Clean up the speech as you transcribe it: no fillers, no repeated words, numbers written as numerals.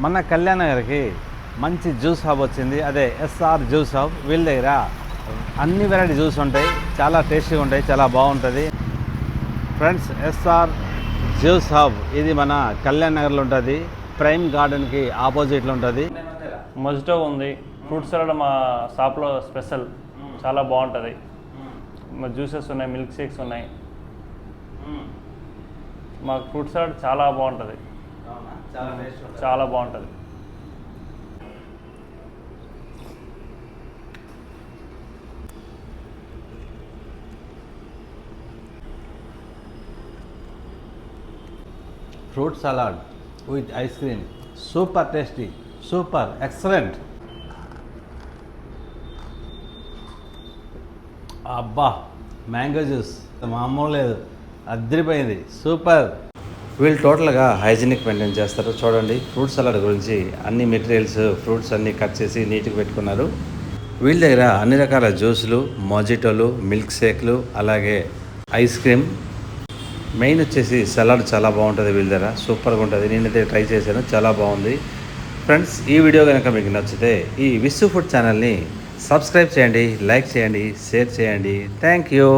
మన కళ్యాణ్ నగర్కి మంచి జ్యూస్ హబ్ వచ్చింది. అదే ఎస్ఆర్ జ్యూస్ హబ్. వీళ్ళ దగ్గర అన్ని వెరైటీ జ్యూస్ ఉంటాయి, చాలా టేస్టీగా ఉంటాయి, చాలా బాగుంటుంది. ఫ్రెండ్స్, ఎస్ఆర్ జ్యూస్ హబ్ ఇది మన కళ్యాణ్ నగర్లో ఉంటుంది. ప్రైమ్ గార్డెన్కి ఆపోజిట్లో ఉంటుంది. మొజిటో ఉంది, ఫ్రూట్ సలాడ్ మా షాప్లో స్పెషల్, చాలా బాగుంటుంది. మా జ్యూసెస్ ఉన్నాయి, మిల్క్ షేక్స్ ఉన్నాయి. మాకు ఫ్రూట్ సలాడ్ చాలా బాగుంటుంది, చాలా బాగుంటుంది. Fruit salad with ice cream, super tasty, super excellent. అబ్బా, మ్యాంగో జ్యూస్ మామూలు లేదు, అదిరిపోయింది, సూపర్. వీళ్ళు టోటల్గా హైజీనిక్ మెయింటైన్ చేస్తారు. చూడండి, ఫ్రూట్ సలాడ్ గురించి అన్ని మెటీరియల్స్, ఫ్రూట్స్ అన్నీ కట్ చేసి నీట్గా పెట్టుకున్నారు. వీళ్ళ దగ్గర అన్ని రకాల జ్యూసులు, మొజిటోలు, మిల్క్ షేక్లు, అలాగే ఐస్ క్రీమ్, మెయిన్ వచ్చేసి సలాడ్ చాలా బాగుంటుంది. వీళ్ళ దగ్గర సూపర్గా ఉంటుంది. నేనైతే ట్రై చేశాను, చాలా బాగుంది. ఫ్రెండ్స్, ఈ వీడియో కనుక మీకు నచ్చితే ఈ విశ్వ ఫుడ్ ఛానల్ని సబ్స్క్రైబ్ చేయండి, లైక్ చేయండి, షేర్ చేయండి. Thank you.